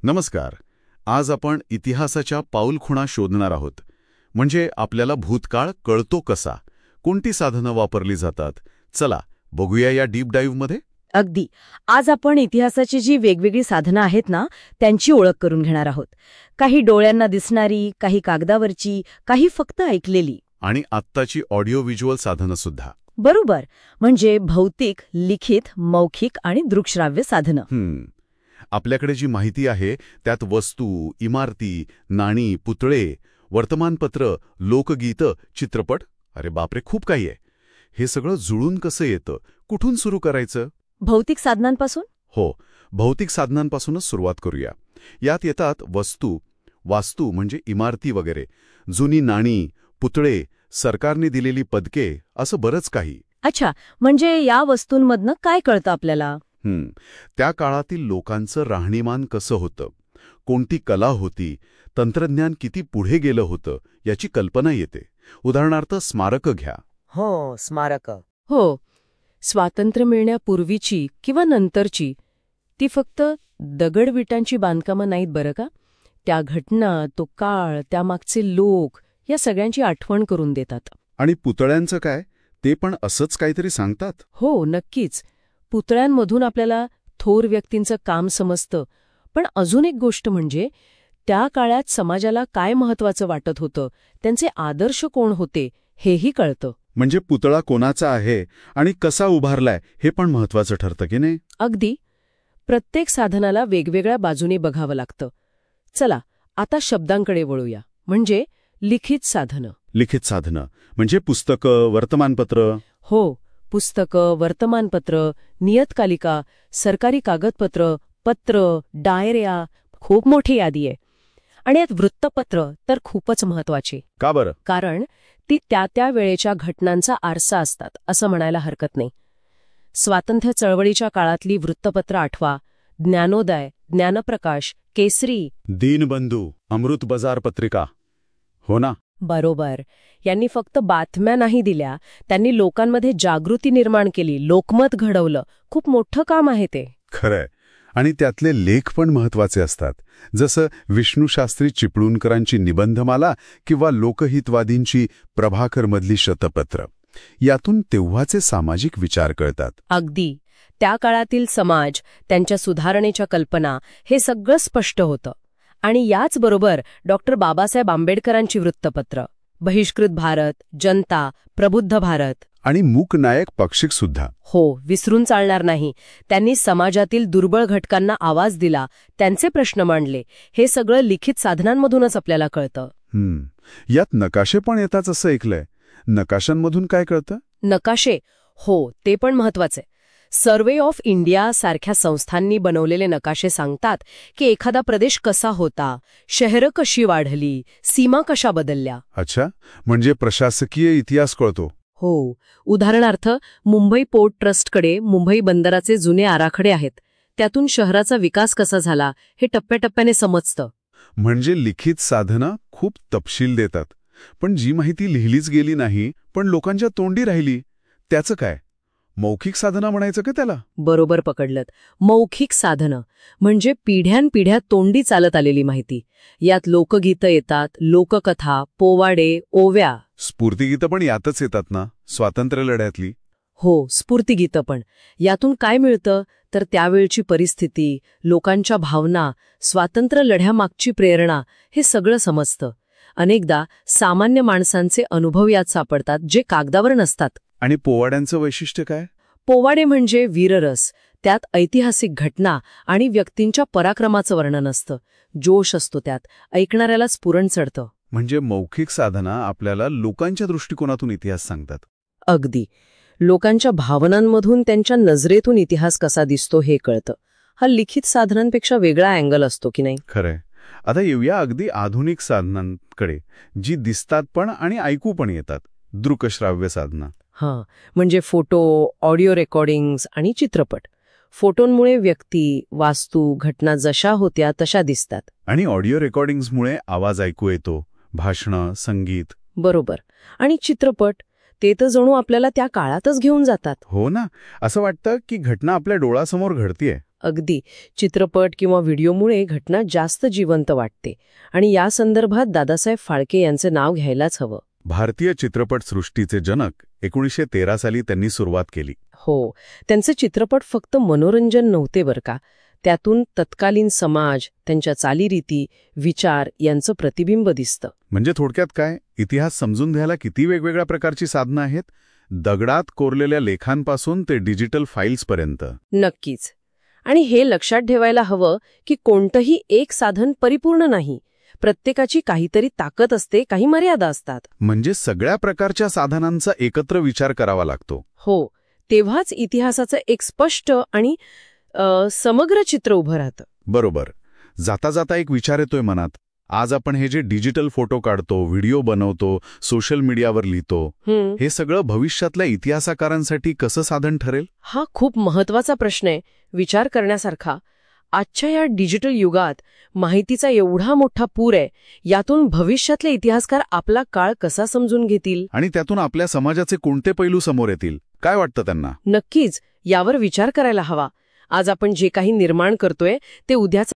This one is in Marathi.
नमस्कार. आज आपण इतिहासाच्या पाऊलखुणा शोधणार आहोत. म्हणजे आपल्याला भूतकाळ कळतो कसा, कोणती साधनं वापरली जातात. चला बघूया या डीप डाईव्हमध्ये. अगदी. आज आपण इतिहासाची जी वेगवेगळी साधनं आहेत ना, त्यांची ओळख करून घेणार आहोत. काही डोळ्यांना दिसणारी, काही कागदावरची, काही फक्त ऐकलेली. आणि आत्ताची ऑडिओ व्हिज्युअल साधनं सुद्धा. बरोबर. म्हणजे भौतिक, लिखित, मौखिक आणि दृकश्राव्य साधनं. आपल्याकडे जी माहिती आहे त्यात वस्तू, इमारती, नाणी, पुतळे, वर्तमानपत्र, लोकगीतं, चित्रपट, अरे बापरे, खूप काही आहे. हे सगळं जुळून कसं येतं, कुठून सुरू करायचं? भौतिक साधनांपासून? हो, भौतिक साधनांपासूनच सुरुवात करूया. यात येतात वस्तू, वास्तू म्हणजे इमारती वगैरे, जुनी नाणी, पुतळे, सरकारने दिलेली पदके, असं बरंच काही. अच्छा, म्हणजे या वस्तूंमधनं काय कळतं आपल्याला? त्या काळातील लोकांचं राहणीमान कसं होतं, कोणती कला होती, तंत्रज्ञान किती पुढे गेलं होतं याची कल्पना येते. उदाहरणार्थ स्मारकं घ्या. हो, स्मारकं. हो, स्वातंत्र्य मिळण्यापूर्वीची किंवा नंतरची. ती फक्त दगडविटांची बांधकामं नाहीत बरं का. त्या घटना, तो काळ, त्यामागचे लोक, या सगळ्यांची आठवण करून देतात. आणि पुतळ्यांचं काय, ते पण असंच काहीतरी सांगतात? हो, नक्कीच. पुतळ्यांमधून आपल्याला थोर व्यक्तींचं काम समजतं. पण अजून एक गोष्ट म्हणजे त्या काळात समाजाला काय महत्वाचं वाटत होतं, त्यांचे आदर्श कोण होते, हेही कळतं. म्हणजे पुतळा कोणाचा आहे आणि कसा उभारलाय हे पण महत्वाचं ठरतं की नाही? अगदी. प्रत्येक साधनाला वेगवेगळ्या बाजूने बघावं लागतं. चला आता शब्दांकडे वळूया. म्हणजे लिखित साधनं. लिखित साधनं म्हणजे पुस्तकं, वर्तमानपत्र. हो, पुस्तकं, वर्तमानपत्र, नियतकालिका, सरकारी कागदपत्र, पत्र, डायऱ्या, खूप मोठी यादी आहे. आणि यात वृत्तपत्र तर खूपच महत्वाची. का बरं? कारण ती त्या वेळेच्या घटनांचा आरसा असतात, असं म्हणायला हरकत नाही. स्वातंत्र्य चळवळीच्या काळातली वृत्तपत्र आठवा. ज्ञानोदय, ज्ञानप्रकाश, केसरी, दीनबंधू, अमृत बाजार पत्रिका. हो ना? बरोबर. यांनी फक्त बातम्या नाही दिल्या, त्यांनी लोकांमध्ये जागृती निर्माण केली, लोकमत घडवलं. खूप मोठं काम आहे ते. खरंय. आणि त्यातले लेख पण महत्वाचे असतात. जसं विष्णूशास्त्री चिपळूणकरांची निबंधमाला किंवा लोकहितवादींची प्रभाकरमधली शतपत्र. यातून तेव्हाचे सामाजिक विचार कळतात. अगदी. त्या काळातील समाज, त्यांच्या सुधारणेच्या कल्पना, हे सगळं स्पष्ट होतं. आणि याचबरोबर डॉक्टर बाबासाहेब आंबेडकरांची वृत्तपत्र, बहिष्कृत भारत, जनता, प्रबुद्ध भारत. आणि मूकनायक पाक्षिक सुद्धा. हो, विसरून चालणार नाही. त्यांनी समाजातील दुर्बळ घटकांना आवाज दिला, त्यांचे प्रश्न मांडले. हे सगळं लिखित साधनांमधूनच आपल्याला कळतं. यात नकाशे पण येतात असं ऐकलंय. नकाशांमधून काय कळतं? नकाशे? हो, ते पण महत्वाचे. सर्वे ऑफ इंडिया सारख्या संस्थांनी बनवलेले नकाशे सांगतात की एखादा प्रदेश कसा होता, शहरं कशी वाढली, सीमा कशा बदलल्या. अच्छा, म्हणजे प्रशासकीय इतिहास कळतो. हो. उदाहरणार्थ मुंबई पोर्ट ट्रस्टकडे मुंबई बंदराचे जुने आराखडे आहेत. त्यातून शहराचा विकास कसा झाला हे टप्प्याटप्प्याने समजतं. म्हणजे लिखित साधनं खूप तपशील देतात. पण जी माहिती लिहिलीच गेली नाही पण लोकांच्या तोंडी राहिली, त्याचं काय? मौखिक साधना म्हणायचं का त्याला? बरोबर पकडलत. मौखिक साधनं म्हणजे पिढ्यानपिढ्या तोंडी चालत आलेली माहिती. यात लोकगीतं येतात, लोककथा, पोवाडे, ओव्या. स्फूर्तिगीतं पण यातच येतात ना, स्वातंत्र्य लढ्यातली? हो, स्फूर्तिगीतं पण. यातून काय मिळतं तर त्यावेळची परिस्थिती, लोकांच्या भावना, स्वातंत्र्य लढ्यामागची प्रेरणा, हे सगळं समजतं. अनेकदा सामान्य माणसांचे अनुभव यात सापडतात जे कागदावर नसतात. आणि पोवाड्यांचं वैशिष्ट्य काय? पोवाडे म्हणजे वीररस. त्यात ऐतिहासिक घटना आणि व्यक्तींच्या पराक्रमाचं वर्णन असतं. जोश असतो त्यात, ऐकणाऱ्याला स्फुरण चढतं. म्हणजे मौखिक साधना आपल्याला लोकांच्या दृष्टिकोनातून इतिहास सांगतात. अगदी. लोकांच्या भावनांमधून, त्यांच्या नजरेतून इतिहास कसा दिसतो हे कळतं. हा लिखित साधनांपेक्षा वेगळा अँगल असतो की नाही? खरंय. आता येऊया अगदी आधुनिक साधनांकडे, जी दिसतात पण आणि ऐकू पण येतात. दृकश्राव्य साधना. हां, म्हणजे फोटो, ऑडिओ रेकॉर्डिंग्स आणि चित्रपट. फोटोंमुळे व्यक्ती, वास्तू, घटना जशा होत्या तशा दिसतात. आणि ऑडिओ रेकॉर्डिंग्समुळे आवाज ऐकू येतो, भाषणं, संगीत. बरोबर. आणि चित्रपट, ते तर जणू आपल्याला त्या काळातच घेऊन जातात. हो ना, असं वाटतं की घटना आपल्या डोळ्यासमोर घडतीये. अगदी. चित्रपट किंवा व्हिडिओमुळे घटना जास्त जिवंत वाटते. आणि या संदर्भात दादासाहेब फाळके यांचे नाव घ्यायलाच हवं. भारतीय चित्रपटसृष्टीचे जनक 1913 साली त्यांनी सुरुवात केली. हो, त्यांचे चित्रपट फक्त मनोरंजन नव्हते बरं का. त्यातून तत्कालीन समाज, त्यांच्या चालीरीती, विचार यांचं प्रतिबिंब दिसतं. म्हणजे थोडक्यात काय, इतिहास समजून घ्यायला किती वेगवेगळ्या प्रकारची साधनं आहेत, दगडात कोरलेल्या लेखांपासून ते डिजिटल फाईल्सपर्यंत. नक्कीच. आणि हे लक्षात ठेवायला हवं की कोणतंही एक साधन परिपूर्ण नाही. प्रत्येकाची काहीतरी ताकद असते, काही मर्यादा असतात. म्हणजे सगळ्या प्रकारच्या साधनांचा एकत्र विचार करावा लागतो. हो, तेव्हाच इतिहासाचं एक स्पष्ट आणि समग्र चित्र उभं राहतं. बरोबर. जाता जाता एक विचार येतोय मनात. आज आपण हे जे डिजिटल फोटो काढतो, व्हिडिओ बनवतो, सोशल मीडियावर लिहितो, हे सगळं भविष्यातल्या इतिहासकारांसाठी कसं साधन ठरेल? हा खूप महत्वाचा प्रश्न आहे, विचार करण्यासारखा. आजच्या या डिजिटल युगात माहितीचा एवढा मोठा पूर आहे, यातून भविष्यातले इतिहासकार आपला काळ कसा समजून घेतील आणि त्यातून आपल्या समाजाचे कोणते पैलू समोर येतील, काय वाटतं त्यांना? नक्कीच यावर विचार करायला हवा. आज आपण जे काही निर्माण करतोय ते उद्याचा